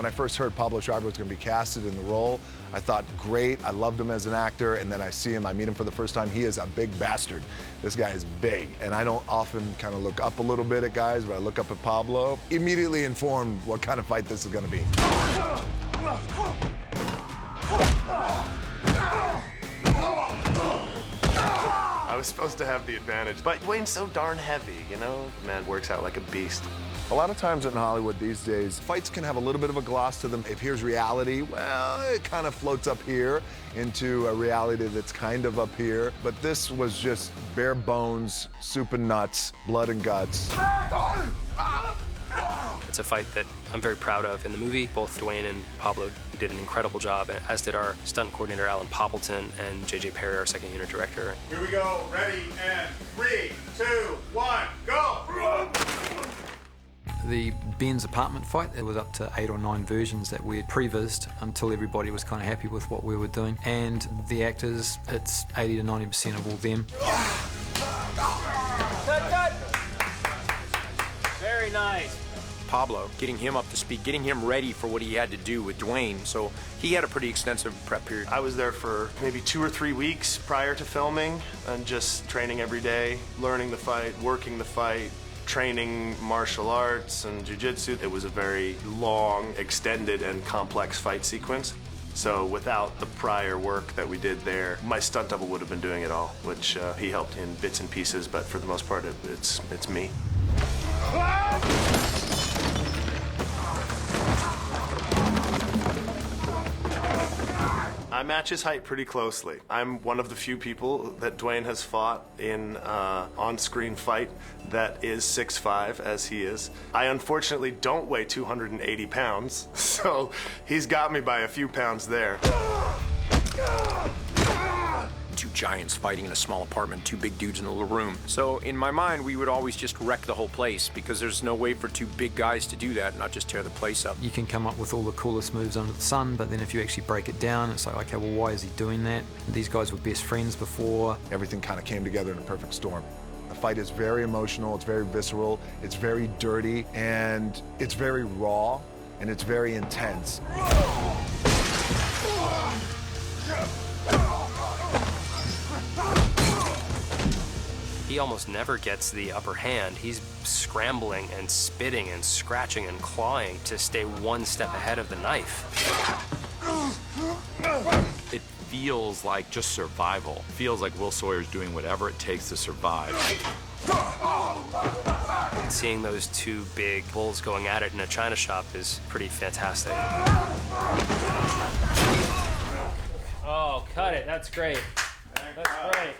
I first heard Pablo Schreiber was going to be casted in the role, I thought, great, I loved him as an actor, and then I see him, I meet him for the first time, he is a big bastard. This guy is big, and I don't often kind of look up a little bit at guys, but I look up at Pablo. Immediately informed what kind of fight this is going to be. I was supposed to have the advantage, but Dwayne's so darn heavy, you know? The man works out like a beast. A lot of times in Hollywood these days, fights can have a little bit of a gloss to them. If here's reality, well, it kind of floats up here into a reality that's kind of up here. But this was just bare bones, soup and nuts, blood and guts. It's a fight that I'm very proud of in the movie. Both Dwayne and Pablo did an incredible job, as did our stunt coordinator, Alan Poppleton, and J.J. Perry, our second unit director. Here we go, ready, and 3, 2, 1, go! The Ben's apartment fight, it was up to 8 or 9 versions that we had prevised until everybody was kind of happy with what we were doing. And the actors, it's 80 to 90% of all them. Very nice. Pablo, getting him up to speed, getting him ready for what he had to do with Dwayne. So he had a pretty extensive prep period. I was there for maybe 2 or 3 weeks prior to filming and just training every day, learning the fight, working the fight, training martial arts and jiu-jitsu. It was a very long, extended, and complex fight sequence. So without the prior work that we did there, my stunt double would have been doing it all, which he helped in bits and pieces, but for the most part, it's me. I match his height pretty closely. I'm one of the few people that Dwayne has fought in on-screen fight that is 6'5", as he is. I unfortunately don't weigh 280 pounds, so he's got me by a few pounds there. Two giants fighting in a small apartment, 2 big dudes in a little room. So in my mind, we would always just wreck the whole place because there's no way for 2 big guys to do that and not just tear the place up. You can come up with all the coolest moves under the sun, but then if you actually break it down, it's like, okay, well, why is he doing that? These guys were best friends before. Everything kind of came together in a perfect storm. The fight is very emotional, it's very visceral, it's very dirty, and it's very raw, and it's very intense. He almost never gets the upper hand. He's scrambling and spitting and scratching and clawing to stay one step ahead of the knife. It feels like just survival. It feels like Will Sawyer's doing whatever it takes to survive. Seeing those 2 big bulls going at it in a china shop is pretty fantastic. Oh, cut it. That's great. That's great.